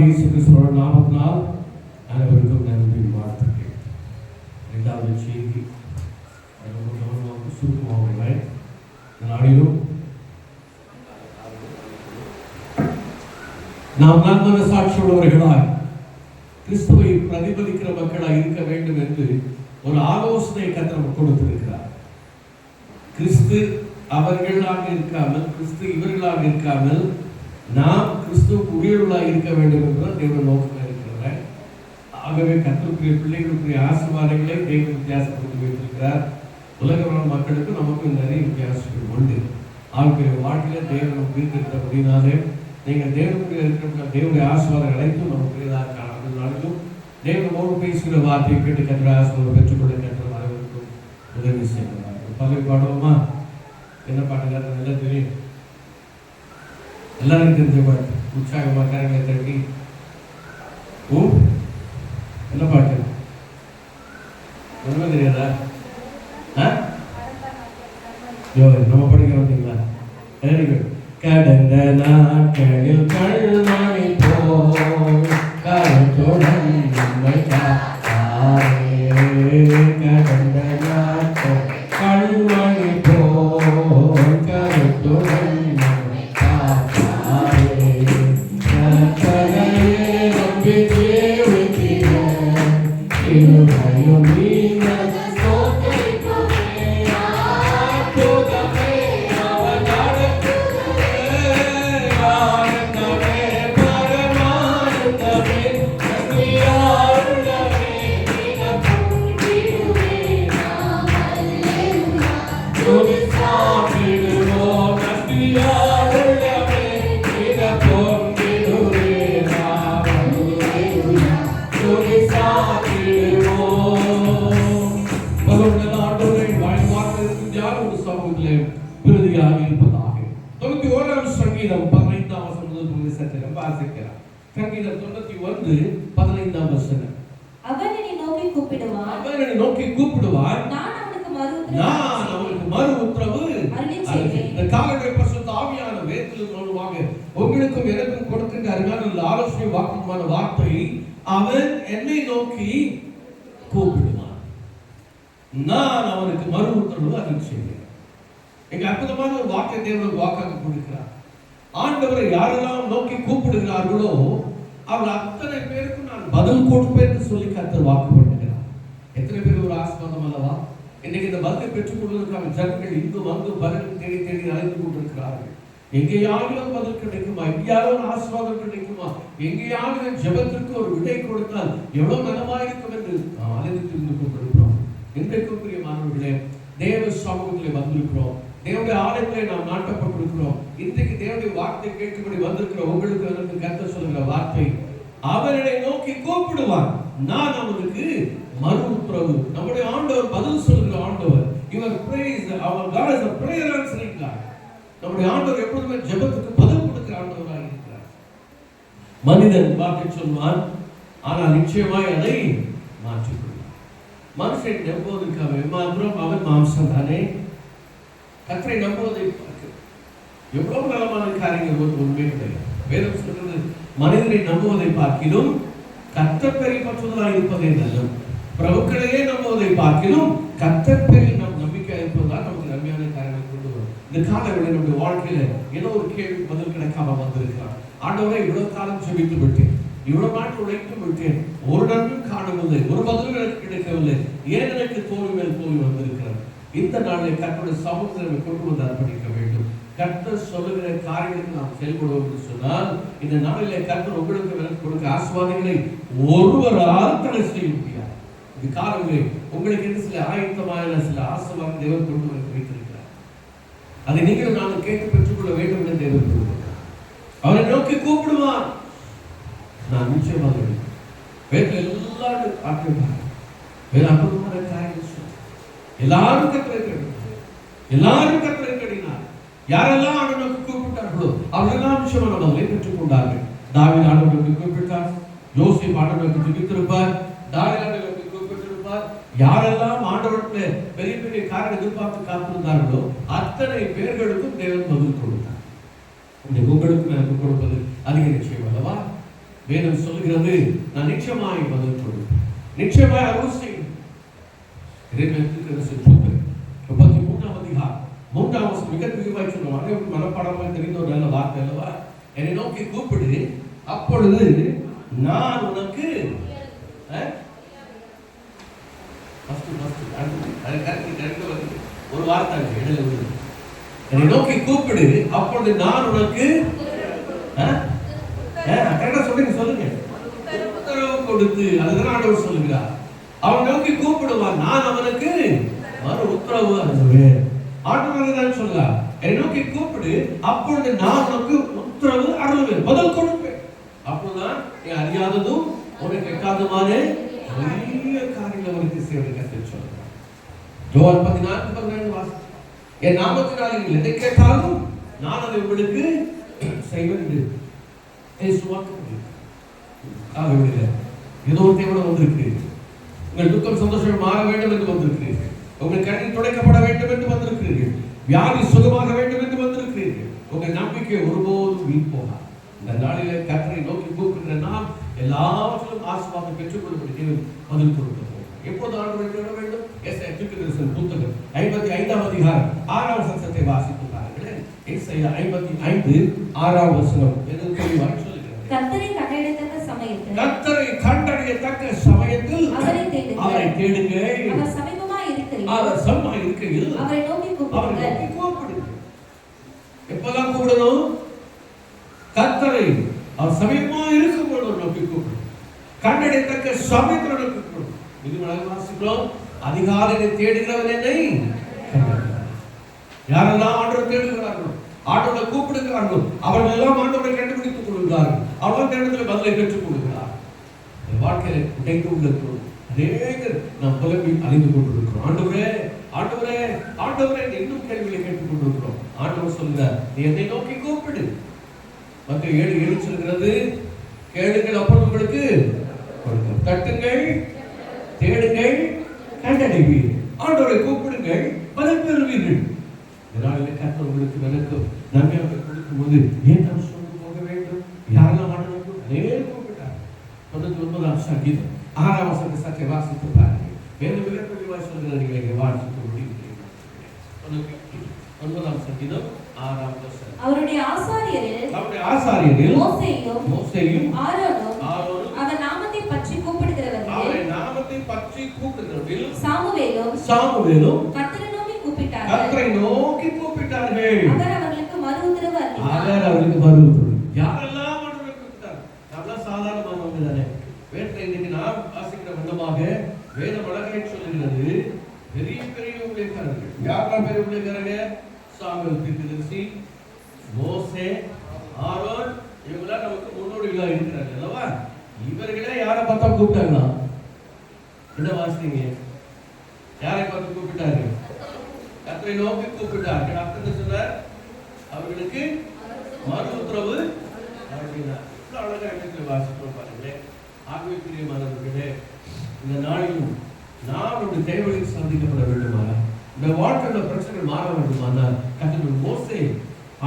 கர்த்தராகிய இயேசு கிறிஸ்துவின் நாமத்தினால் அனைவருக்கும் நன்றி வாழ்த்துக்கள். இரண்டாவது செய்தி ரொம்ப கவனமாக சுருக்கமாக நாளிலும் நாம் நன்மன சாட்சியுள்ளவர்களாய் கிறிஸ்துவை பிரதிபலிக்கிற மக்களாய் இருக்க வேண்டும் என்று ஒரு ஆலோசனை கர்த்தர் கொடுத்திருக்கிறார். கிறிஸ்து அவர்களாக இருக்காமல், கிறிஸ்து இவர்களாக இருக்காமல் நாம் கிறிஸ்துவுக்கு உரியவர்களாக இருக்க வேண்டும் என்பது தேவன் நோக்கம் இருக்கிறார். ஆகவே கர்த்தருக்குரிய பிள்ளைகளுக்குரிய ஆசீர்வாதங்களை தேவன் வித்தியாசப்படுத்தி வைத்திருக்கிறார். உலக மக்களுக்கு நமக்கு நிறைய வித்தியாசங்கள் உண்டு. ஆகிய வாழ்க்கையில தேவன் உயிர்த்திருக்கிறபடினாலே நீங்கள் தேவனுடைய இருக்கிற தேவனுடைய ஆசீர்வாதம் அனைத்தும் நமக்குரியதாக காணப்படும். தேவனோடு பேசுகிற வார்த்தையை கேட்டு கர்த்தர் ஆசீர்வாதம் பெற்றுக்கொள்ள கர்த்தர் அனைவருக்கும் உதவி செய்கிறார். பல்லவி பாடுவோமா? என்ன பாட்டுக்கார நல்லா தெரியும், எல்லாரும் தெரிஞ்ச பாட்டு. உற்சாகமா கரங்களை தட்டி என்ன பாட்டு ஒண்ணுமே தெரியாதா? நம்ம படிக்க வந்தீங்களா? Very good. கடந்த நாட்களில் கண்மணி போல் கருத்துடன் நம்மை காத்தாரே. கடந்த நாட்கள் கண்மணி போல் கருத்துடன் நம்மை காத்தாரே. கர்த்தரையே நம்பி ஜீவிக்கிற இருமையும் நீங்கள் சங்கீதம் 15ஆம் வசனம் முதல் சற்றே வாசிக்கலாம். சங்கீதம் 91:15 வசனம். அவன் என்னை நோக்கி கூப்பிடுவான், அவன் என்னை நோக்கி கூப்பிடுவான், நான் அவனுக்கு மறு உத்தரவு அருளிச்செய்வேன். இந்த காலங்களில் பரிசுத்த ஆவியான வேதத்தின் மூலமாக உங்களுக்கும் எனக்கும் கொடுக்கின்ற அருமையான ஆலோசனை வாக்குமான வார்த்தை, அவன் என்னை நோக்கி கூப்பிடுவான், நான் அவனுக்கு மறு உத்தரவு அருளிச்செய்வேன். எங்க அற்புதமான ஒரு வாக்கை தேவன் வாக்காக கொடுக்கிறார். ஆண்டவரை யாரெல்லாம் நோக்கி கூப்பிடுகிறார்களோ அவர் அத்தனை பேருக்கும் நான் பதில் கொடுப்பேன் என்று சொல்லி கர்த்தர் வாக்கு பண்ணுகிறார். எத்தனை பேர் ஒரு ஆசீர்வாதம் அல்லவா? இன்னைக்கு இந்த பதிலை பெற்றுக் கொள்வதற்கான ஜனங்கள் இங்கு வந்து பதில் தேடி தேடி அழைத்து கொண்டிருக்கிறார்கள். எங்கேயாவது பதில் கிடைக்குமா? எங்கேயாவது ஒரு ஆசீர்வாதம் கிடைக்குமா? எங்கேயாவது ஜெபத்திற்கு ஒரு விடை கொடுத்தால் எவ்வளவு நலமாயிருக்கும் என்று நாம் அழைத்து திரிந்து கொண்டிருக்கிறோம். இன்றைக்கும் பிரியமானவர்களே, தேவ சமூகத்திலே வந்திருக்கிறோம். தேவனுடைய ஆலயத்திலே நாம் நாட்டப்பட்டிருக்கிறோம். இன்றைக்கு தேவனுடைய வார்த்தை கேட்கும்படி வந்திருக்கிற உங்களுக்கு எனக்கு கர்த்தர் சொல்லுகிற வார்த்தை, அவனை நோக்கி கூப்பிடுவான், நான் அவனுக்கு மறு உத்தரவு. நம்முடைய ஆண்டவர் பதில் சொல்லுகிற ஆண்டவர். இவர் praise our God is a prayer answering God. நம்முடைய ஆண்டவர் எப்பொழுதுமே ஜெபத்துக்கு பதில் கொடுக்கிற ஆண்டவராக இருக்கிறார். மனிதன் வார்த்தை சொல்வான், ஆனால் நிச்சயமாய் அதை மாற்றிக்கொள்வான். மனுஷன் நம்புவதற்காக மாத்திரம் அவன் மாம்சம் தானே. கர்த்தரை நம்புவதை எவ்வளவு நலமான காரியங்கள் உண்மை கிடையாது. வேதம் சொல்றது, மனிதனை நம்புவதை பார்க்கிலும் கர்த்தர் பேரில் பற்றுதலாக இருப்பதே நல்லது. பிரபுக்களையே நம்புவதை பார்க்கிலும் கர்த்தர் பேரில் நம் நம்பிக்கை இருப்பதுதான் நமக்கு நன்மையான காரியங்களை கொண்டு வரும். இந்த காலங்களில் நம்முடைய வாழ்க்கையில ஏதோ ஒரு கேள்வி பதில் கிடைக்காம வந்திருக்கிறார். ஆண்டவரை இவ்வளவு காலம் செபித்து விட்டேன், இவ்வளவு நாட்கள் உழைத்து விட்டேன், ஒரு நன்மையும் காணவில்லை, ஒரு பதிலும் எனக்கு கிடைக்கவில்லை, ஏன் எனக்கு தோல்வி மேல் தோல்வி வந்திருக்கிறது? இந்த நாளில் கர்த்தருடைய சமூகத்தில் கொண்டு வந்து அர்ப்பணிக்க வேண்டும். கர்த்தர் சொல்லுகிற காரியங்களுக்கு நாம் செயல்படுவோம் என்று சொன்னால், இந்த நாளிலே கர்த்தர் உங்களுக்கு கொடுக்க ஆசீர்வாதங்களை ஒருவரால் தடை செய்ய முடியாது. இந்த காலங்களில் உங்களுக்கு என்று சில ஆயத்தமான சில ஆசீர்வாதம் தேவன் கொண்டு வந்து வைத்திருக்கிறார். அதை நீங்கள் நாங்கள் கேட்டு பெற்றுக்கொள்ள வேண்டும் என்று தேவன் கூறுகிறார். அவரை நோக்கி கூப்பிடுவான், நான் நிச்சயமாக வேறு எல்லாரும் ஆக்கிவிட்டார். வேறு அற்புதமான காரியம் எல்லாரும் கர்த்தரை தேடினார், எல்லாரும் கர்த்தரை தேடினார். யாரெல்லாம் ஆண்டவருக்கு கூப்பிட்டார்களோ அவரெல்லாம் நிச்சயமான பதிலை பெற்றுக் கொண்டார்கள். தாவீது ஆண்டவருக்கு கூப்பிட்டார், யோசேப்பு ஆண்டவருக்கு ஜெபித்திருப்பார், தாவீது ஆண்டவருக்கு கூப்பிட்டிருப்பார். யாரெல்லாம் ஆண்டவருக்கு பெரிய பெரிய காரியம் எதிர்பார்த்து காத்திருந்தார்களோ அத்தனை பேர்களுக்கும் தேவன் பதில் கொடுத்தார். இந்த உங்களுக்கு எனக்கு கொடுப்பது அதிக நிச்சயம் அல்லவா? வேதம் சொல்லுகிறது, நான் நிச்சயமாய் பதில் கொடுப்பேன், நிச்சயமாய் அருள் செய்வேன். இறைவனுக்கு புத்தகம் 33ஆம் அதிகாரம் 3ஆம் வசனம் மிக தெளிவாய் சொல்லுவாங்க. மனப்பாடமாக தெரிந்த ஒரு நல்ல வார்த்தை அல்லவா? என்னை நோக்கி கூப்பிடு, அப்பொழுது நான் உனக்கு ஒரு வார்த்தை இடையில வருது. என்னை நோக்கி கூப்பிடு, அப்பொழுது நான் உனக்கு சொல்லுங்க உத்தரவு கொடுத்து, அதுதான் ஆண்டவர் சொல்லுகிறார். அவன் நோக்கி கூப்பிடுவான், நான் அவனுக்கு மறு உத்தரவு அனுப்புவேன். ஆண்டவர் தான் சொல்லுகிறார், என்னை நோக்கி கூப்பிடு, அப்பொழுது நான் உனக்கு உத்தரவு அருள்வேன், பதில் கொடுப்பேன். அப்போதான் நீ அறியாததும் உனக்கு கேட்காதமான பெரிய காரியங்கள் அவனுக்கு செய்வதை கற்றுச் சொல்லுகிறார். யோவான் 14:12 வாசி. என் நாமத்தினால் நீங்கள் எதை கேட்டாலும் நான் அதை உங்களுக்கு செய்வேன் என்று இயேசுவாக்கு ஏதோ ஒரு தேவனை வந்திருக்கு. உங்கள் துக்கம் சந்தோஷம் மாற வேண்டும் என்று வந்திருக்கிறீர்கள். உங்கள் கண்ணீர் துடைக்கப்பட வேண்டும் என்று வந்திருக்கிறீர்கள். வியாதி சுகமாக வேண்டும் என்று வந்திருக்கிறீர்கள். உங்கள் நம்பிக்கை ஒருபோதும் வீண் போகாது. இந்த நாளிலே கர்த்தரை நோக்கி கூப்பிடுகிற நாம் எல்லாவற்றிலும் ஆசீர்வாதம் பெற்றுக்கொள்ளும்படி தேவன் பதில் கொடுக்க போகிறோம். எப்போது ஆண்டவரை தேட வேண்டும்? எஸ்ஐயா தீர்க்கதரிசன புத்தகம் 55ஆம் அதிகாரம் 6ஆம் வசனத்தை வாசித்து பாருங்களேன். எஸ்ஐயா 55:6ஆம் வசனம் எது தெளிவாக சொல்லுகிறது? கர்த்தரை கண்டடையத்தக்க சமயத்தில் அவரை தேடுங்கள். அவர் சமீபமாய் இருக்கையில் அவரை நோக்கி கூப்பிடுங்கள். எப்பதான் கூப்பிடணும்? கர்த்தரை அவர் சமீபமாய் இருக்கும்போது நோக்கி கூப்பிடணும். கண்டடையத்தக்க சமயத்தில் நோக்கி கூப்பிடணும். இது வாசிக்கிறோம். அதிகாலையை தேடுகிறவன் என்னை யாரெல்லாம் ஆண்டவரை தேடுகிறார்களோ, ஆண்டவரை கூப்பிடுகிறார்களோ, அவர்கள் எல்லாம் ஆண்டவரை கண்டுபிடித்துக் கொள்கிறார்கள். அவர்கள் தேடுதலை பதிலை பெற்றுக் கொள்கிறார். வாழ்க்கையை உடைத்து உள்ளது அநேகர் நாம் புலம்பி அழிந்து கொண்டிருக்கிறோம். ஆண்டவரே ஆண்டவரே ஆண்டவரே இன்னும் கேள்விகளை கேட்டுக் கொண்டிருக்கிறோம். ஆண்டவர் சொல்கிறார், நீ என்னை நோக்கி கூப்பிடு. மத்திய 7:7 சொல்கிறது, கேளுங்கள் அப்பொழுது உங்களுக்கு கொடுக்கும், தட்டுங்கள் தேடுங்கள் கண்டடைவீர்கள், ஆண்டவரை கூப்பிடுங்கள் பதில் பெறுவீர்கள். இதனாலே கர்த்தர் உங்களுக்கு எனக்கும் நன்மையாக கொடுக்கும் போது ஏன் நாம் சொல்லி போக வேண்டும்? யாரெல்லாம் ஆண்டவருக்கு அநேகர் கூப்பிட்டார். 99ஆம் சங்கீதம் 6ஆம் வசனத்தை சற்றே வாசித்து பாருங்கள். வேறு மிக தெளிவாக சொல்கிறது, நீங்கள் வாசித்து முடிக்கிறீர்கள். 9ஆம் சங்கீதம் 6ஆம் வசனம். அவருடைய ஆசாரியரில் மோசேயும் ஆரோனும் அவர் நாமத்தை பற்றி கூப்பிடுகிறவர்கள் சாமுவேலும் கர்த்தரை நோக்கி கூப்பிட்டார்கள். அவர் அவர்களுக்கு மறு உத்தரவு அருளினார். யாரெல்லாம் ஆண்டவரை கூப்பிட்டார்? நம்மளாம் சாதாரணமானவங்க தானே. வேதத்தை இன்னைக்கு நாம் வாசிக்கிற விதமாக வேதம் அழகாய் சொல்லுகிறது, பெரிய பெரிய ஊழியக்காரர்கள். யாரெல்லாம் பெரிய ஊழியக்காரர்கள்? சாமுவேல் தீர்க்கதரிசி, மோசே, ஆரோன், இவங்களாம் நமக்கு முன்னோடிகளாக இருக்கிறார்கள் அல்லவா? இவர்களே யாரை பார்த்தா கூப்பிட்டாங்களா? என்ன வாசிங்க? யாரை பார்த்து கூப்பிட்டார்கள்? கர்த்தரை நோக்கி கூப்பிட்டார்கள். கர்த்தர் சொன்னார், அவர்களுக்கு மறு உத்தரவு அருளினார். இவ்வளவு அழகா இடத்துல வாசிக்கிறோம் பாருங்களேன். ஆகவே பிரியமானவர்களே, இந்த நாளிலும் நாம் ஒரு தேவைகளுக்கு சந்திக்கப்பட வேண்டுமானால், இந்த வாழ்க்கையில பிரச்சனைகள் மாற வேண்டுமானால், கர்த்தர் மோசே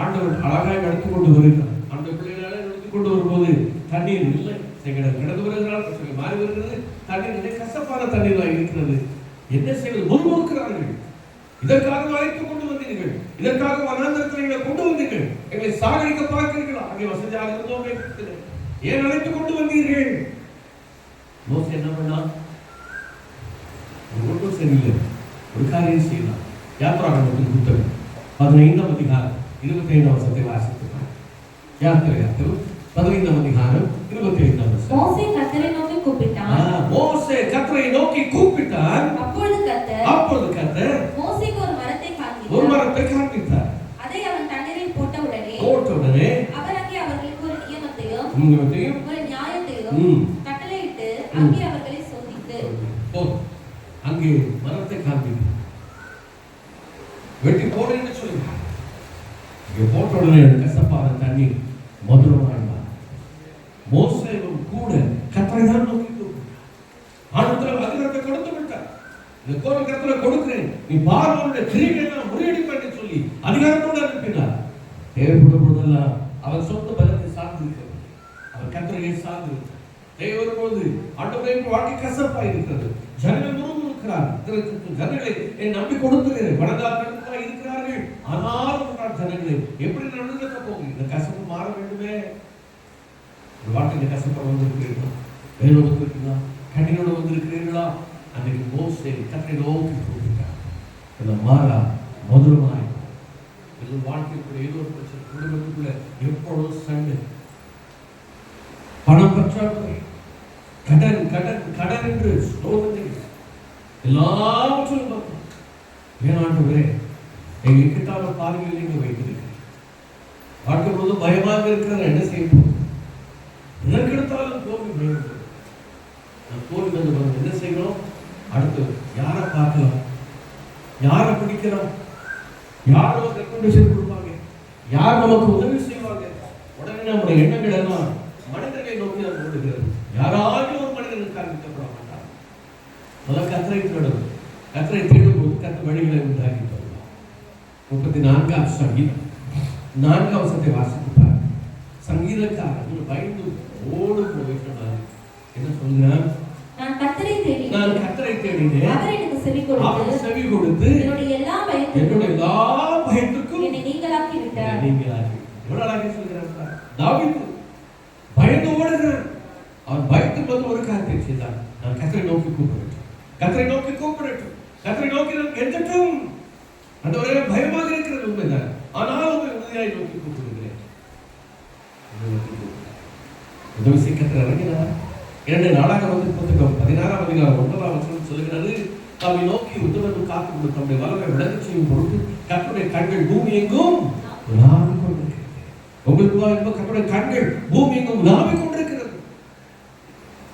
ஆண்டவர் அழகாய் நடத்தி கொண்டு வருகிறார். அந்த பிள்ளைகளால நடத்தி கொண்டு வரும்போது தண்ணீர் இல்லை, கடந்து வருகிறார், பிரச்சனை மாறி வருகிறது, தண்ணீர் கசப்பான தண்ணீராக இருக்கிறது. என்ன செய்வது? முன்மொடுக்கிறார்கள். இதற்காக அழைத்துக் கொண்டு வந்தீர்கள், இதற்காக வனாந்தரங்களை கொண்டு வந்தீர்கள், எங்களை சாகடிக்க பார்க்கிறீர்களா? அங்கே வசதியாக இருந்தோம், ஏன் அழைத்துக் கொண்டு வந்தீர்கள்? மோசே என்ன பண்ணான்? ஒன்றும் சரியில்லை, ஒரு காரியம் செய்யலாம். யாத்திராகமத்தின் புத்தகம் 15ஆம் அதிகாரம் 25ஆம் வசனத்தை வாசித்துள்ளார். யாத்திராகமம் 15ஆம் அதிகாரம் 25ஆம் வசனம். மோசே கர்த்தரை நோக்கி கூப்பிட்டான். மோசே கர்த்தரை நோக்கி கூப்பிட்டான். அப்பொழுது கர்த்தர் மோசேக்கு ஒரு மரத்தை காண்பித்தார். அதை அவன் தண்ணீரில் போட்டவுடனே அவர் அங்கே அவர்களுக்கு ஒரு நியமத்தையும் ஒரு நியாயத்தையும் கட்டளையிட்டு அங்கே அவர்களை சோதித்து அங்கே மரத்தை காண்பித்தார். வெட்டி போடு என்று சொல்லுகிறார். இங்கே போட்ட உடனே கசப்பான தண்ணீர் மதுரமாக மோசேவும் கூட கர்த்தரை தான் நோக்கி ஆண்டவர் அதிகாரத்தை கொடுத்து விட்டார். இந்த கோரம் கர்த்தரை கொடுக்கிறேன், நீ பார்வோனுடைய கிரியைகளை முறியடிப்பேன் என்று சொல்லி அதிகாரத்தோடு அனுப்பினார். தேவைப்படும் போதெல்லாம் அவர் சொந்த பலத்தை சார்ந்து இருக்கிறது. அவர் கர்த்தரையே சார்ந்து தேவன் போது ஆண்டவரே வாழ்க்கை கசப்பா இருக்கிறது, ஜனங்கள் முறுமுறுக்கிறார்கள், ஜனங்களை என் நம்பி கொடுக்கிறேன் வடதாக்கள் இருக்கிறார்கள், ஆனாலும் ஜனங்களை எப்படி நடந்துக்க போகும்? இந்த கசப்பு மாற வேண்டுமே. வாழ்க்கையில கசப்பா வந்திருக்கிறீர்களா? வேரோடு இருக்கிறீர்களா? கண்ணீரோடு வந்திருக்கிறீர்களா? அன்றைக்கு மோசே கர்த்தரை நோக்கி கூப்பிட்டார். இந்த மாறா மதுரமாய் இது வாழ்க்கைக்குள்ள ஏதோ ஒரு பிரச்சனை, குடும்பத்துக்குள்ள எப்பொழுதும் சண்டை, பணம் பற்றாக்குறை, கடன் கடன் கடன் என்று சோதனை எல்லாவற்றையும் பார்த்தோம். ஏனாண்டவரே எங்க கிட்டால பார்வையில் நீங்க வைத்திருக்கிறீர்கள். வாழ்க்கை பொழுது பயமாக இருக்கிறத என்ன செய்ய போகும்? எதற்கெடுத்தாலும் தோல்வி பயம். தோல்வி வந்து என்ன செய்யணும்? அடுத்து யாரை பார்க்கலாம், யாரை பிடிக்கலாம், யார் நமக்கு ரெக்கமெண்டேஷன் கொடுப்பாங்க, யார் நமக்கு உதவி செய்வாங்க. உடனே நம்முடைய எண்ணங்கள் எல்லாம் மனிதர்களை நோக்கி அது ஓடுகிறது. யாராவது ஒரு மனிதனுக்கு காண்பிக்கப்பட மாட்டார். முதல் கர்த்தரை தேடணும். கர்த்தரை தேடும் போது கர்த்தர் வழிகளை உண்டாக்கி தருவார். 34ஆம் சங்கீதம் 4ஆம் வசனத்தை வாசிப்பார். சங்கீதக்காரர் பயந்து ஓடும் போது என்ன சொல்கிறார்? நான் கர்த்தரை தேடினேன், அவர் எனக்கு செவி கொடுத்து என்னுடைய எல்லா பயத்துக்கும் என்னை நீங்களாக்கி விட்டார். எவ்வளவு அழகாக சொல்கிறார். தாவீது பயந்து ஓடுகிறார். அவன் பயத்துக்கு வந்து ஒரு காரியத்தை செய்தார். நான் கர்த்தரை நோக்கி கூப்பிடட்டும், கர்த்தரை நோக்கி கூப்பிடட்டும், கர்த்தரை நோக்கி எந்தட்டும். அந்த ஒரு பயமாக இருக்கிறது உண்மைதான், ஆனால் உண்மையாய் நோக்கி கூப்பிடுகிறேன். உதவி செய்ய கர்த்தர் இறங்கினார். 2 நாளாகமத்தின் புத்தகம் 16ஆம் அதிகாரம் 9ஆம் வசனம் சொல்லுகிறது, தம்மை நோக்கி உத்தரவு காத்து தம்முடைய வல்லமை விளங்கச் செய்யும் பொருட்டு கர்த்தருடைய கண்கள் பூமி எங்கும் உலாவிக் கொண்டிருக்கிறது. உங்களுக்கு கர்த்தருடைய கண்கள் பூமி எங்கும் உலாவிக் கொண்டிருக்கிறது.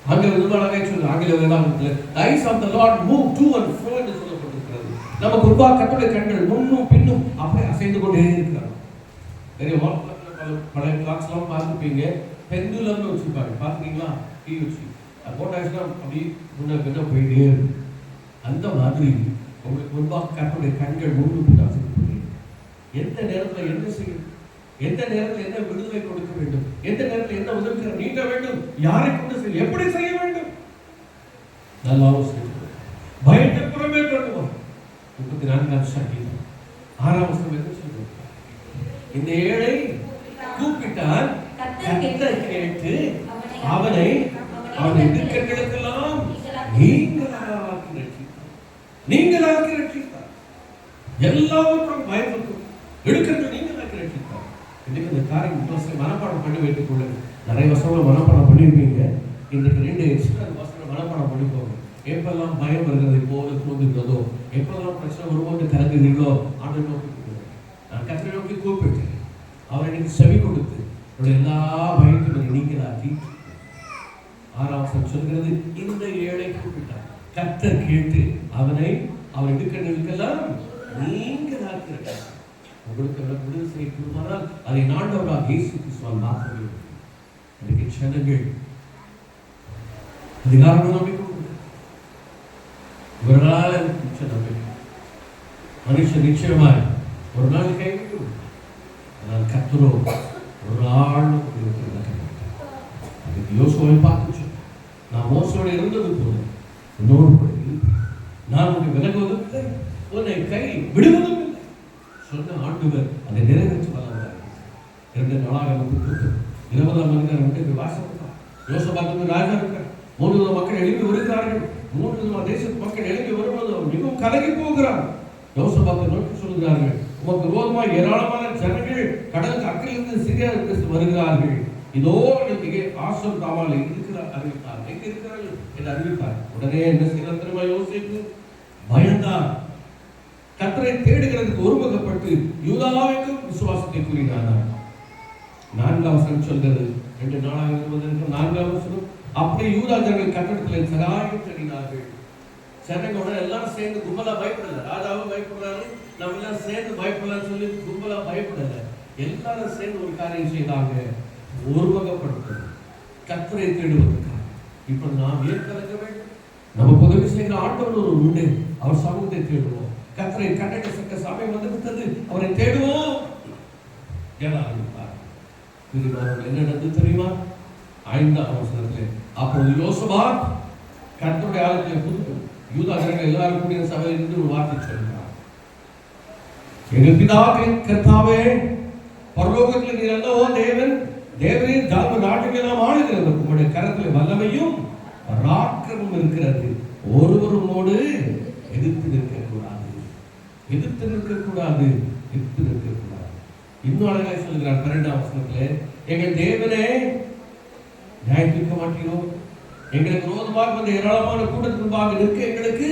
ஆங்கில விரும்பாளர்கள் சொல்ல ஆங்கில வேதாகமத்தில் the eyes of the Lord move to and fro என்று சொல்லப்பட்டிருக்கிறது. நம்ம குறிப்பாக கர்த்தருடைய கண்கள் முன்னும் பின்னும் அப்படியே அசைந்து கொண்டே இருக்கிறார். தெரியுமா? பழைய கிளாஸ்லாம் பார்த்துப்பீங்க, பெண்டுலம்னு வச்சுருப்பாங்க, பார்த்துருக்கீங்களா? டீ வச்சு அது போட்டாச்சுன்னா அப்படி முன்ன பின்ன போயிட்டே இருக்கு. அந்த மாதிரி உங்களுக்கு முன்பாக கர்த்தருடைய கண்கள் முன்னும் பின் அசைந்து கொண்டே. எந்த நேரத்தில் என்ன செய்யும், எந்த நேரத்தில் என்ன விடுதலை கொடுக்க வேண்டும், எந்த நேரத்தில் என்ன உதவி நீட்ட வேண்டும், யாரை கொண்டு செய்ய, எப்படி செய்ய வேண்டும், நல்ல ஆலோசனை. பயத்தை புறமே கொள்ளுவோம். 34ஆம் சங்கீதம் 6ஆம் வசனம் என்ன சொல்றது? இந்த ஏழை கூப்பிட்டான், கர்த்தர் கேட்டு அவனை அவன் இடுக்கண்களுக்கெல்லாம் நீங்களாக்கி ரட்சித்தார். எல்லாவற்றும் பயப்பட்டும் இடுக்கண்கள் நீங்களாக்கி ரட்சித்தார். இன்னைக்கு இந்த காரியம் மனப்பாடம் பண்ணி வைத்துக் கொள்ளுங்க. நிறைய வசனம் மனப்பாடம் பண்ணிருப்பீங்க. இன்றைக்கு 2 எக்ஸ்ட்ரா வசனம் மனப்பாடம் பண்ணிக்கோங்க. எப்பெல்லாம் பயம் வருகிறது, போது தோன்றுகிறதோ, எப்பெல்லாம் பிரச்சனை வரும்போது கலங்குகிறீர்களோ, ஆண்டை நோக்கி நான் கர்த்தரை நோக்கி கூப்பிட்டேன். அவர் எனக்கு செவி கொடுத்து எல்லா பயத்தையும் நீங்களாக்கி. 6ஆம் வசனம் சொல்கிறது, இந்த ஏழை கூப்பிட்டார், கர்த்தர் கேட்டு அவனை அவன் இடுக்கண்களுக்கெல்லாம் நீங்களாக்கி ரட்சித்தார். உங்களுக்கு விடுதலை செய்யக்கூடாதால் அதை ஆண்டவராகிய இயேசு கிறிஸ்துவால் மாற்றவே. இன்னைக்கு ஜனங்கள் அதிகாரம் நம்பிக்கை இவர்களால் நம்பிக்கை மனுஷன் நிச்சயமாய் ஒரு நாள் கைவிட்டு, ஆனால் கர்த்தரோ ஒரு நாள் அதுக்கு யோசுவாவை பார்த்து நான் மோசோடு இருந்தது போல உன்னோடு கூட நான் உன்னை விலகுவதும் இல்லை, உன்னை கை விடுவதும் இல்லை சொன்ன ஆண்டவர் அதை நிறைவேற்றி வளர்ந்தார். 2 நாளாகமம் 20ஆம் அதிகாரம் வாசப்பட்டார். யோசபாத்துக்கு ராஜா இருக்கிறார். 3 விதமான மக்கள் எழுப்பி வருகிறார்கள். 3 விதமான தேசத்து மக்கள் எழுப்பி வரும்போது அவர் மிகவும் கலங்கி போகிறார். யோசபாத்தை நோக்கி சொல்கிறார்கள், உமக்கு விரோதமாக ஏராளமான ஜனங்கள் கடலுக்கு அக்கறையிலிருந்து சிரியாவிற்கு வருகிறார்கள். இதோ இங்கே ஆசம் தாமால் இருக்கிறார் அறிவித்தார். எங்க இருக்கிறார்கள் என்று அறிவித்தார். உடனே என்ன செய்தார் தெரியுமா? யோசிப்பு பயந்தார். கர்த்தரை தேடுகிறதுக்கு ஒருமுகப்பட்டு யூதாவுக்கும் விசுவாசத்தை கூறினார். 4ஆம் வசனம் சொல்கிறது, 2 நாளாக 4ஆம் வசனம், அப்படி யூதா ஜனங்கள் கட்டடத்தில் சகாயம் தேடினார்கள். ஜனங்களோட எல்லாரும் சேர்ந்து கும்பலா பயப்படல. ராஜாவும் பயப்படுறாரு, நம்ம எல்லாம் சேர்ந்து பயப்படலாம்னு சொல்லி கும்பலா பயப்படல. எல்லாரும் சேர்ந்து ஒரு காரியம் செய்தாங்க, ஒருமுகப்படுத்தது, கர்த்தரை தேடுவதற்காக. இப்ப நாம் ஏன் கலக்க வேண்டும்? நம்ம உதவி செய்கிற ஆண்டவர் ஒரு உண்டு, அவர் சமூகத்தை தேடுவோம். கர்த்தரை கண்டட சக்க சமயம் வந்து விட்டது, அவரை தேடுவோம். என்ன நடந்தது தெரியுமா? 5ஆம் வசனத்திலே அப்பொழுது யோசபாத் கர்த்தருடைய ஆலயத்திலே புது யூதா ஜனங்கள் எல்லாரும் கூடிய சபையில் இருந்து ஒரு வார்த்தை சொல்கிறார். எங்கள் பிதாக்களின் கர்த்தாவே, பரலோகத்தில் நீர் அல்லவோ தேவன், தேவனே ஜாதி நாட்டுக்கெல்லாம் ஆளுகிறது. உங்களுடைய கரத்தில் வல்லமையும் பராக்கிரமும் இருக்கிறது. ஒருவருமோடு எதிர்த்து நிற்கக்கூடாது, எதிர்த்து நிற்கக்கூடாது, எதிர்த்து நிற்கக்கூடாது. இன்னும் அழகாய் சொல்கிறார் 12ஆம் வசனத்திலே, எங்கள் தேவனே நியாயம் தீர்க்க மாட்டீரோ, எங்களுக்கு விரோதமாக வந்து ஏராளமான கூட்டத்துக்கு முன்பாக நிற்க எங்களுக்கு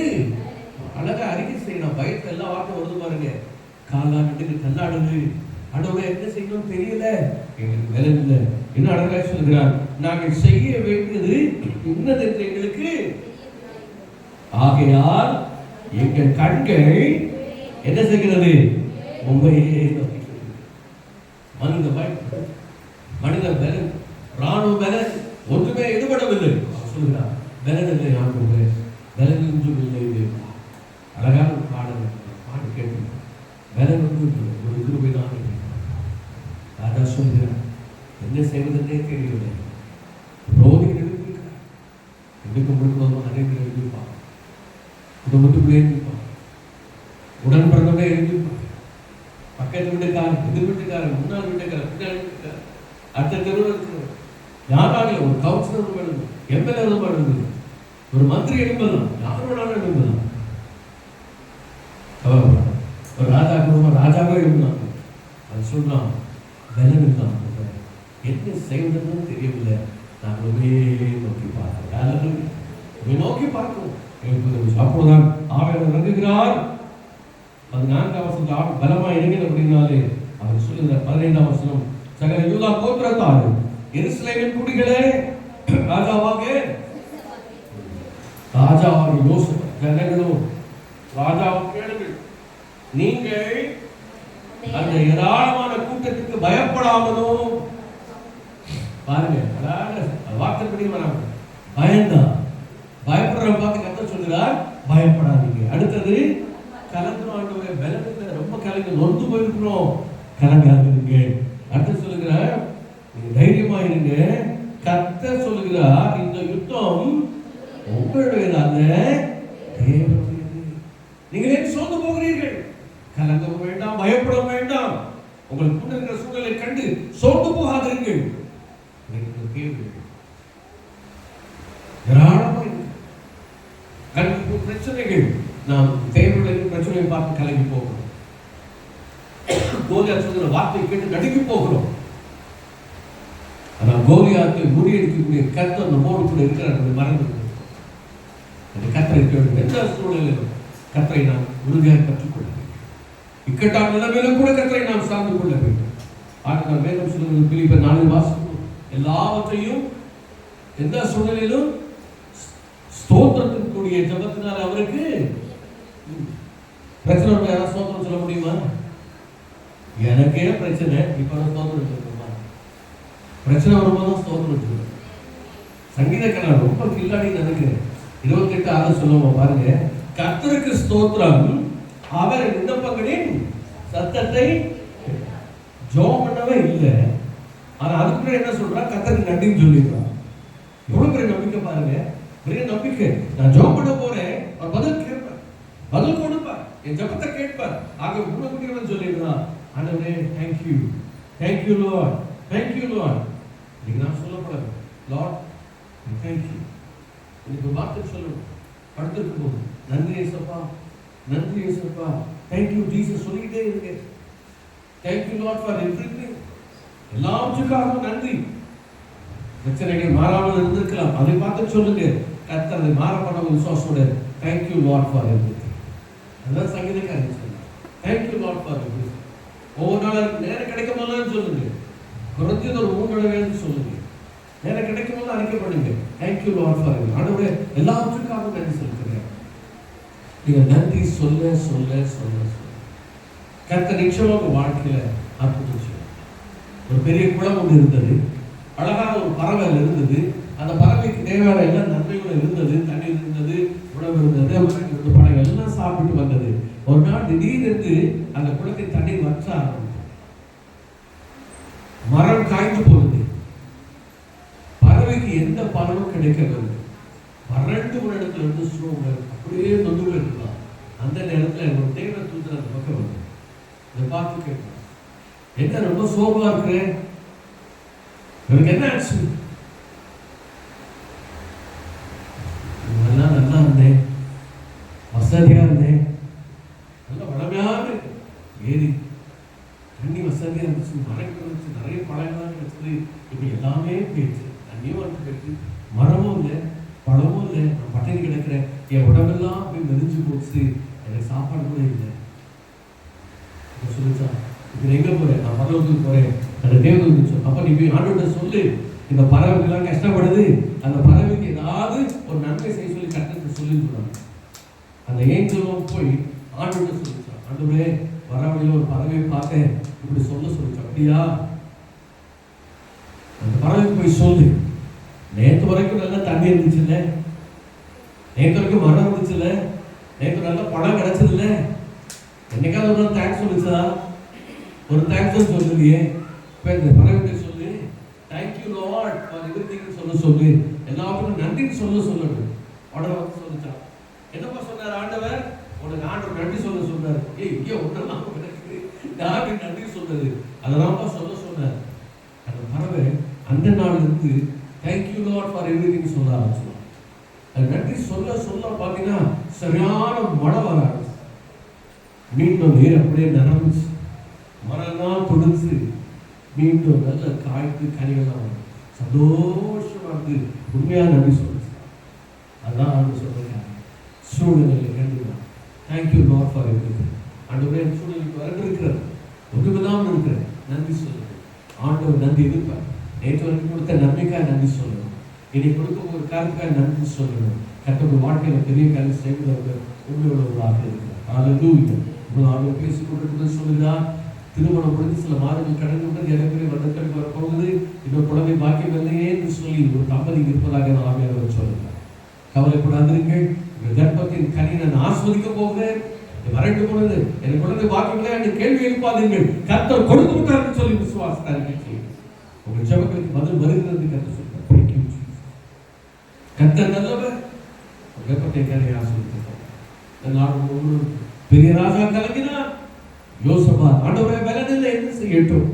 அழகா அறிக்கை செய்யணும். பயத்தை எல்லா வார்த்தை வருது பாருங்க. காலாண்டுக்கு தள்ளாடுது, ஆண்டவரே என்ன செய்யணும் தெரியல, எங்களுக்கு வேலை இல்லை. இன்னும் அழகாக சொல்கிறார், நாங்கள் செய்ய வேண்டியது இன்னது என்று எங்களுக்கு, ஆகையால் எங்கள் கண்கள் என்ன செய்கிறது, உண்மையே மனித பயம், மனித பலன், ராணுவ பலன் ஒன்றுமே ஈடுபடவில்லை. சொல்கிறார் பலன் இல்லை, ஆண்டவரே பலன் ஒன்றும் இல்லை. அழகான பாடு கேட்டு பலன் ஒன்றும் ஒரு கிருபைதான். ராஜா சொல்கிறார், என்ன செய்வதென்றே தெரியவில்லை. ரோகிகள் எழுதியிருக்கிறார், எடுக்க முடியும் அனைவரும் எழுதியிருப்பான், குடும்பத்துக்குள்ளே எழுதியிருப்பான், உடன் பிறந்தவனே எழுதியிருப்பான், பக்கத்து வீட்டுக்காரன், எதிர் வீட்டுக்காரன், முன்னாள் வீட்டுக்காரன், பின்னாடி வீட்டுக்காரன், அடுத்த தெருவில் இருக்கிறவர், யாராலும் ஒரு கவுன்சிலர் எழுது, எம்எல்ஏ எழுது, ஒரு மந்திரி எழுதலாம், யாரோட எழுதலாம். ஒரு ராஜா குடும்பம் ராஜாவே எழுதினாங்க. அது சொல்றான், பலன் இல்லாம என்ன செய்வதுன்னு தெரியவில்லை. நாங்களுமே நோக்கி பார்க்கிறோம், நோக்கி பார்க்கிறோம். அப்போதான் ஆவியானவர் இறங்குகிறார். 14ஆம் வசனம் பலமா இறங்கின அப்படின்னாலே அவர் சொல்லுகிறார். 15ஆம் வசனம், சகல யூதா கோத்திரத்தார் எருசலேமின் குடிகளே, ராஜாவாக யோசேப்பு ஜனங்களும் ராஜாவும் கேளுங்கள், நீங்கள் அந்த ஏராளமான கூட்டத்துக்கு பயப்படாமலும் பாருங்க. வார்த்தைப்படி வராங்க, பயந்தான். பயப்படுற பார்த்து கர்த்தர் சொல்கிறார், பயப்படாதீங்க. அடுத்தது கலந்து ஆண்டவரே பலன் ரொம்ப கலந்து நொந்து போயிருக்கிறோம், கலங்காதீங்க. அடுத்து சொல்லுகிறார், நீங்க தைரியமா இருங்க. கர்த்தர் சொல்லுகிறார், இந்த யுத்தம் உங்களுடையதான தேவனுடையது. நீங்கள் ஏன் சோர்ந்து போகிறீர்கள்? கலங்கவும் வேண்டாம், பயப்பட வேண்டாம். உங்களுக்கு முன்ன இருக்கிற சூழலை கண்டு சோர்ந்து போகாதீர்கள். பிரச்சனைகள் நாம் தேவனுடைய பிரச்சனையை பார்த்து கலங்கி போகிறோம். கோலியாத் சொல்கிற வார்த்தை கேட்டு நடுங்கி போகிறோம். ஆனால் கோலியாத்தை முறியடிக்கக்கூடிய கர்த்தர் நம்மோடு கூட இருக்கிறார் மறந்து அந்த கர்த்தரை கேட்டு எந்த சூழலிலும் கர்த்தரை நாம் உறுதியாக கற்றுக்கொள்ள வேண்டும். இக்கட்டான நிலைமையிலும் கூட கர்த்தரை நாம் சார்ந்து கொள்ள வேண்டும். ஆண்டவர் வேதம் சொல்லுகிறது, பிலிப்பியர் 4 வாசிக்கும், எல்லாவற்றையும் எந்த சூழலிலும் ஸ்தோத்திரத்திற்குரிய ஜபத்தினால் அவருக்கு பிரச்சனை. யாராவது ஸ்தோத்திரம் சொல்ல முடியுமா? எனக்கே பிரச்சனை, இப்ப ஸ்தோத்திரம் சொல்லுமா? பிரச்சனை வரும்போது ஸ்தோத்திரம் சொல்லுங்க. சங்கீதக்காரர் ரொம்ப கில்லாடி நினைக்கிறேன். 28:6 சொல்லுவோம் பாருங்க, கர்த்தருக்கு ஸ்தோத்திரம், அவர் விண்ணப்பங்களின் சத்தத்தை ஜெபம் பண்ணவே இல்லை. ஆனா அதுக்குள்ள என்ன சொல்றா, கர்த்தருக்கு நன்றின்னு சொல்லிடுறான். எவ்வளவு பெரிய நம்பிக்கை பாருங்க, பெரிய நம்பிக்கை. நான் ஜெபம் பண்ண போறேன், அவர் பதில் கேட்பார், பதில் கொடுப்பார், என் ஜெபத்தை கேட்பார். ஆக குணகுடிகள் சொல்லிடுறான், ஆண்டவரே thank you, thank you Lord, thank you Lord. இன்னைக்கு நான் சொல்லப்படாது, லார்ட் தேங்க்யூ. இன்னைக்கு வார்த்தை சொல்லணும், படுத்திருக்கும் போது நன்றி ஏசப்பா, நன்றி ஏசப்பா, தேங்க்யூ ஜீசஸ் சொல்லிக்கிட்டே இருங்க. தேங்க்யூ லார்ட் ஃபார் எவ்ரிதிங், எல்லாவற்றுக்காகவும் நன்றி. பிரச்சனைகள் மாறாமல் இருந்திருக்கலாம், அதை பார்த்து சொல்லுங்க. கர்த்தர் அதை மாறப்பட விசுவாசோட தேங்க்யூ லார்ட் ஃபார் எவ்ரிதிங். அதான் சங்கீதக்காரன் சொல்லுங்க, தேங்க்யூ லார்ட் ஃபார் எவ்ரிதிங். ஒவ்வொரு நாளும் நேரம் கிடைக்கும் போது சொல்லுங்க, குறைஞ்சது ஒரு 3 தடவை சொல்லுங்க. நேரம் கிடைக்கும் போது அறிக்கப்படுங்க, தேங்க்யூ லார்ட் ஃபார் எவ்ரிதிங். ஆண்டவரே எல்லாவற்றுக்காகவும் நன்றி செலுத்துகிறேன். நீங்க நன்றி சொல்ல சொல்ல சொல்ல சொல்ல கர்த்தர் நிச்சயமாக வாழ்க்கையில அற்புதம் செய்யும். ஒரு பெரிய குளம் ஒன்று இருந்தது, அழகான ஒரு பறவை இருந்தது. அந்த பறவைக்கு தேவையான எல்லா நன்மைகளும் இருந்தது, தண்ணீர் இருந்தது, உணவு இருந்தது, பழம் எல்லாம் சாப்பிட்டு வந்தது. ஒரு நாள் திடீரென்று அந்த குளத்தின் தண்ணீர் வற்ற ஆரம்பித்தது. மரம் காய்ந்து போகுது. பறவை கிடைக்கவில்லை. வறண்டு ஒரு இடத்துல இருந்து ஸ்லோங்க அப்படியே நொந்து இருக்கலாம். அந்த நேரத்தில் ஒரு தேவ தூதர் அந்த பக்கம் வந்து இதை பார்த்து கேட்கலாம், என்ன ரொம்ப சோகமா இருக்கிறேன், இவருக்கு என்ன ஆச்சு? நல்லா இருந்தேன், வசதியா இருந்தேன், நல்ல வளமையான ஏரி தண்ணி வசதியா இருந்துச்சு, மரங்கள் இருந்துச்சு, நிறைய பழங்கள்லாம் கிடைச்சது. இப்படி எல்லாமே போயிடுச்சு. தண்ணியும் வந்து போயிடுச்சு, மரமும் இல்லை, பழமும் இல்லை, நான் பட்டினி கிடக்கிறேன், என் உடம்பெல்லாம் போய் மெரிஞ்சு போச்சு, எனக்கு சாப்பாடு கூட இல்லை. சொல்லிச்சா, இப்ப எங்க போறேன், நான் பரலோகத்துக்கு போறேன், அந்த தேவதூதன் சொல். அப்ப நீ போய் ஆண்டவர்கிட்ட சொல்லு, இந்த பறவைகள்லாம் கஷ்டப்படுது, அந்த பறவைக்கு ஏதாவது ஒரு நன்மை செய்ய சொல்லி கட்டத்தை சொல்லி சொல்றாங்க. அந்த ஏஞ்சலும் போய் ஆண்டவர்கிட்ட சொல்லிச்சான், ஆண்டவரே வர வழியில ஒரு பறவையை பார்த்தேன், இப்படி சொல்ல சொல்லிச்சு. அப்படியா, அந்த பறவைக்கு போய் சொல்லு, நேற்று வரைக்கும் நல்லா தண்ணி இருந்துச்சுல்ல, நேற்று வரைக்கும் மரம் இருந்துச்சுல்ல, நேற்று நல்ல பழம் கிடைச்சதில்ல, என்னைக்காவது ஒரு தேங்க்ஸ் சொல்லிச்சா? ஒரு தேங்க்ஸ் சொல்லுறியே. இப்போ இந்த பறவைக்கு சொல்லு, தேங்க்யூ லார்ட் ஃபார் எவ்ரிதிங் சொல்லு, எல்லாத்துக்கும் நன்றின்னு சொல்லணும். உடனே வந்து சொல்லிச்சான். என்னப்பா சொன்னார் ஆண்டவர்? உனக்கு ஆண்டவர் நன்றி சொன்னார். இங்கே ஒன்றெல்லாம் எனக்கு யாருக்கு நன்றி சொன்னது, அதெல்லாம்ப்பா சொன்னார். அந்த பறவை அந்த நாள்ல இருந்து தேங்க்யூ லார்ட் ஃபார் எவ்ரிதிங் சொல்ல ஆரம்பிச்சோம். அது நன்றி சொல்ல பார்த்தீங்கன்னா சரியான மழை வர ஆரம்பிச்சு. மீண்டும் நீர் அப்படியே நிரம்பிச்சு, மரம்லாம் துடிச்சு, மீண்டும் நல்ல காய்த்து கனிகள்லாம் வரும். சந்தோஷமா இருந்து உண்மையா நன்றி சொல்லுச்சு. அதான் ஆண்டு சொல்றாங்க, சூழ்நிலையில் கேட்டுக்கலாம், தேங்க்யூ லார்ட் ஃபார் எவ்ரிதிங். ஆண்டவரே சூழ்நிலைக்கு வரண்டிருக்கிறது, ஒன்றுமில்லாமல் இருக்கிறேன், நன்றி சொல்லுங்க. ஆண்டவர் நன்றி இருப்பார். நேற்று வரைக்கும் கொடுத்த நன்மைக்காக நன்றி சொல்லணும், இனி கொடுக்க ஒரு காரணத்துக்காக நன்றி சொல்லணும். கர்த்தருடைய வாழ்க்கையில பெரிய காரியம் செய்வதற்கு உண்மையுள்ளவர்களாக இருக்கிறார். ஹல்லேலூயா. ஆண்டவர் பேசிக் கொண்டிருக்கிறது சொல்லுகிறார், திருமணம் முடிந்து சில மாதங்கள் கடந்து விட்டது, எனக்கு வருடங்களுக்கு வரப்போகுது, இன்னும் குழந்தை பாக்கியம் இல்லையே என்று சொல்லி ஒரு தம்பதி இருப்பதாக நான் ஆவியானவர் சொல்லுகிறார். கவலைப்படாதீர்கள், உங்கள் கர்ப்பத்தின் கனி நான் ஆஸ்வதிக்க போகிறேன், வறண்டு போனது எனக்கு குழந்தை பாக்கியம் இல்லை என்று கேள்வி எழுப்பாதீர்கள், கர்த்தர் கொடுத்து விட்டார் என்று சொல்லி விசுவாசத்தை அறிக்கை. உங்கள் ஜெபங்களுக்கு பதில் வருகிறது கர்த்தர் சொல்றார். கர்த்தர் நல்லவர், கர்ப்பத்தை கனி ஆஸ்வதித்தார். நாடு பெரிய ராஜா கலங்கினார். யோசபா, ஆண்டவரே பலனில்லை, என்ன செய்யட்டும்?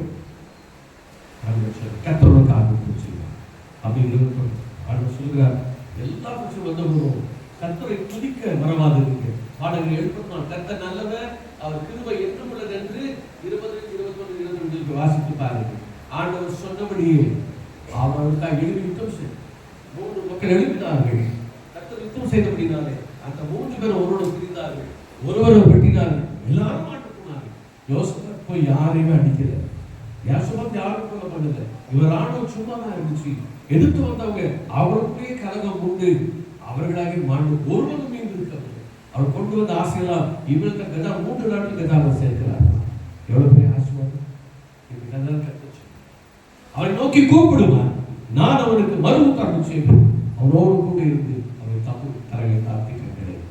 கர்த்தரோட காரணம் செய்வார் அப்படின்னு ஆண்டவர் சொல்கிறார். எல்லா பட்சம் வந்த போதும் கர்த்தரை துதிக்க மறவாதீங்க. பாடல்கள் எழுப்பணும், கர்த்தர் நல்லவர், அவர் கிருபை என்றும் உள்ளது என்று 20, 21, 22 வாசித்து பாருங்கள். ஆண்டவர் சொன்னபடியே அவர்களுக்காக எழுதி யுத்தம் செய்தார். 3 மக்கள் எழுப்பினார்கள். கர்த்தர் யுத்தம் செய்தபடினாலே அந்த 3 பேரும் ஒருவரை பிரிந்தார்கள், ஒருவரை வெட்டினார்கள், எல்லாரும் மாட்டுக்குனார்கள். யோசபாத் போய் யாரையுமே அடிக்கல, யோசபாத் யாரும் கொல்ல பண்ணல. இவர் ஆண்டவர் சும்மா தான் இருந்துச்சு. எதிர்த்து வந்தவங்க அவருக்குள்ளே கலகம் உண்டு, அவர்களாக மாண்டு ஒருவரும் மீண்டு இருக்கவில்லை. அவர் கொண்டு வந்த ஆசையெல்லாம் இவருக்கு கதா 3 நாட்கள் கதாவை சேர்க்கிறார். எவ்வளவு பெரிய ஆசீர்வாதம்! இந்த கதை கத்துச்சு. அவரை நோக்கி கூப்பிடுவார், நான் அவனுக்கு மறு உத்தாரணம் செய்வேன், அவனோடு கூட இருந்து அவரை தப்பு தரவை தாத்தி கண்டேன்.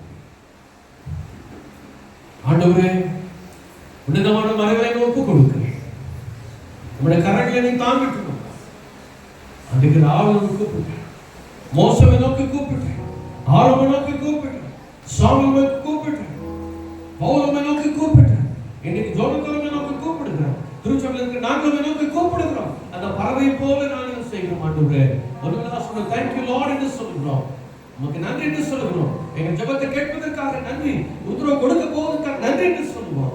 ஆண்டவரே, உன்னதமான மறைவை ஒப்பு கொடுக்கிறேன், உங்களுடைய கரங்களை நீ தாங்கிட்டு அன்றைக்கு ராவணனை கூப்பிட்டேன், மோசவை நோக்கி கூப்பிட்டேன், ஆரோனை நோக்கி கூப்பிட்டேன், சாமுவேலை நோக்கி கூப்பிட்டேன், பவுலை நோக்கி கூப்பிட்டேன், இன்னைக்கு ஜோனத்தானை நோக்கி கூப்பிடுகிறேன், திருச்சபையில் இருக்கிற நாங்களை நோக்கி கூப்பிடுகிறோம். அந்த பறவை போல நாங்கள் செய்கிறோம். ஆண்டவரே, ஒருவேளை சொல்ல தேங்க்யூ லார்ட் என்று சொல்லுகிறோம், உமக்கு நன்றி என்று சொல்லுகிறோம். எங்கள் ஜெபத்தை கேட்பதற்காக நன்றி, உத்தரவு கொடுக்க போவதற்காக நன்றி என்று சொல்லுவோம்.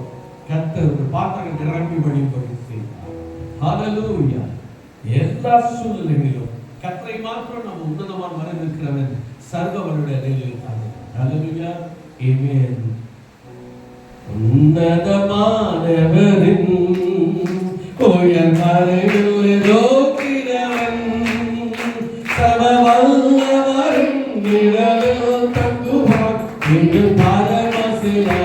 கர்த்தர் பாத்திரங்கள் நிரம்பி வழிபடி செய்வார். ஹல்லேலூயா. எல்லா சூழ்நிலைகளிலும் கர்த்தரை மாத்திரம் நம்ம உன்னதமான மறைந்து இருக்கிறவன் சர்வவனுடைய நிலையில் தான். ஹல்லேலூயா. ஆமென். உன்னதமானவரின் உயர் மறைவில் நோக்கிறவன் சர்வவல்லவரின் நிழலில் தங்குவான் என்று பரமசிலாக்கியவே.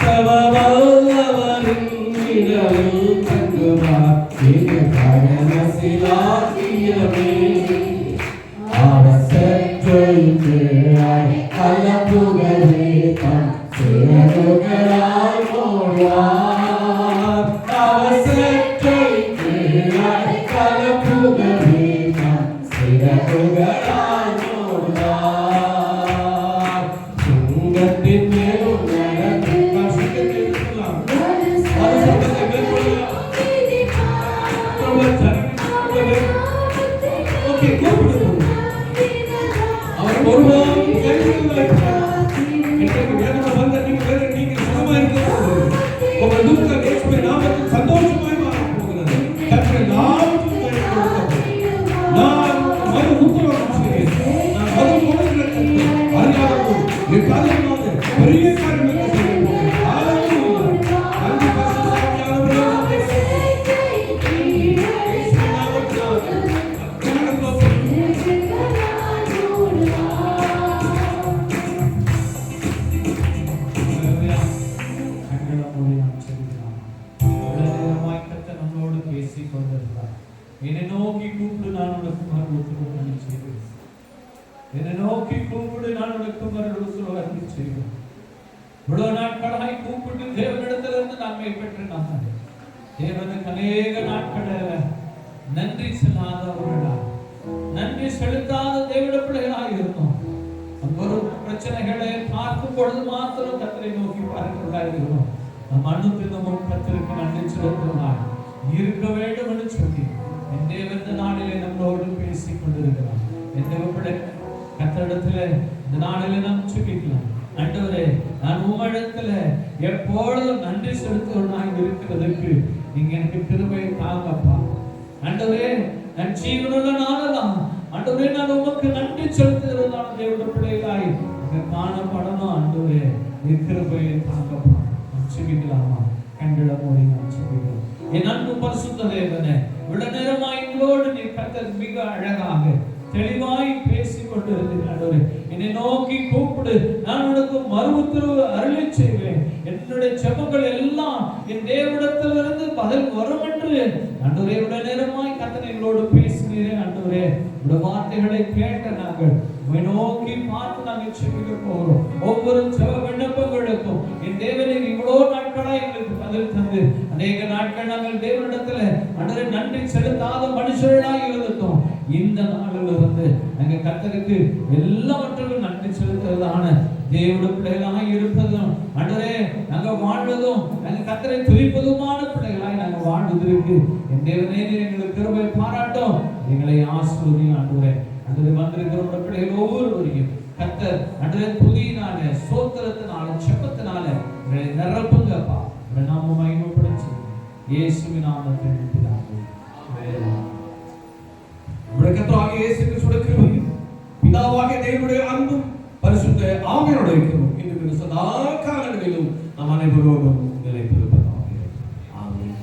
சர்வவல்லவரின் நிழலில் தங்குவான் என்று பரமசிலாக்கியவே. அவர் சற்றைக்கு கலப்புகளே தம் சிறகுகளாய் மூடுவார். அவர் சற்றைக்கு கலப்புகளே தம் காரியமாக பெரிய காரியங்களை செய்யுங்கள். ஹalleluya. அந்த பரிசுத்தமானவரே என்னை நோக்கி கூப்பிடு நான் உனக்கு மறுபடியும் செய்வேன். என்னை நோக்கி கூப்பிடு நான் உனக்கு மறுபடியும் செய்வேன். இவ்வளவு நாட்களாய் கூப்பிட்டு தேவனிடத்திலிருந்து நன்மை பெற்று நான் தேவனுக்கு அநேக நாட்களில் நன்றி செல்லாதவர்களா, நன்றி செலுத்தாத தேவட பிள்ளைகளாக இருந்தோம். வரும் பிரச்சனைகளை பார்க்கும் பொழுது மாத்திரம் கர்த்தரை நோக்கி பார்க்கிறதா இருக்கிறோம். நம் அனுதினமும் கர்த்தருக்கு நன்றி செலுத்துவதாய் இருக்க வேண்டும் என்று சொல்லி இந்த தேவந்த நாளிலே நம்மளோடு பேசிக் கொண்டிருக்கிறார். இந்த பிள்ளை கர்த்தரிடத்திலே இந்த நாளிலே நாம் சுகிக்கலாம். ஆண்டவரே, நான் உம்மிடத்துல எப்பொழுதும் நன்றி செலுத்துவனாய் இருக்கிறதுக்கு நீங்க எனக்கு கிருபை தாங்கப்பா. ஆண்டவரே, நான் ஜீவனுள்ள நாளெல்லாம் ஆண்டவரே நான் உமக்கு நன்றி செலுத்துகிறதான தேவனுடைய பிள்ளைகளாய் இங்க காணப்படணும். ஆண்டவரே, கிருபை தாங்கப்பா. சுகிக்கலாமா? கண்களை மூடி நாம் சுகிக்கலாம். என் அன்பு பரிசுத்த தேவனே, இவ்வளவு நேரமாய் எங்களோடு நீ கர்த்தர் மிக அழகாக தெளிவாய் பேசிக் கொண்டிருக்கிறார். என்னை நோக்கி கூப்பிடு, நான் உனக்கு மறு உத்தரவு அருளை செய்வேன். என்னுடைய ஜெபங்கள் எல்லாம் என் தேவனிடத்திலிருந்து பதில் வரும் என்று ஆண்டவரே இவ்வளவு நேரமாய் கர்த்தர் எங்களோடு பேசினீரே. ஆண்டவரே, இந்த வார்த்தைகளை கேட்ட நாங்கள் உம்மை நோக்கி பார்த்து நாங்கள் செபிக்க போகிறோம். ஒவ்வொரு ஜெப விண்ணப்பங்களுக்கும் என் தேவனே இவ்வளவு நாட்களாய் எங்களுக்கு பதில் தந்து அநேக நாட்கள் நாங்கள் தேவனிடத்துல ஆண்டவரே நன்றி செலுத்தாத மனுஷர்களாய் இருந்தோம். இந்த நாளில் இருந்து நாங்க கர்த்தருக்கு எல்லாவற்றிலும் நன்றி செலுத்துவதான தேவனுடைய பிள்ளைகளாக இருப்பதும் ஆண்டவரே நாங்க வாழ்வதும் நாங்க கர்த்தரை துதிப்பதுமான பிள்ளைகளாய் நாங்க வாழ்வதற்கு என் தேவனே எங்களுக்கு கிருபை பாராட்டும். எங்களை ஆசீர்வதியும் ஆண்டவரே. ஆண்டவரே, வந்திருக்கிற பிள்ளைகள் ஒவ்வொருவரையும் கர்த்தர் ஆண்டவரே துதியினால ஸ்தோத்திரத்தினால ஜெபத்தினால எங்களை நிரப்புங்கப்பா. உம்முடைய நாமம் மகிமைப்படுச்சு இயேசுவின் நாமத்தில் பிதாவே. ஆமென். கர்த்தராகிய இயேசு கிறிஸ்துவின் கிருபையும் பிதாவாகிய தேவனுடைய அன்பும் பரிசுத்த ஆவியோடு இருக்கிறோம். இன்று சதா காலங்களிலும் நம் அனைவரோடும் நிலைத்திருப்பதாக. ஆமென்.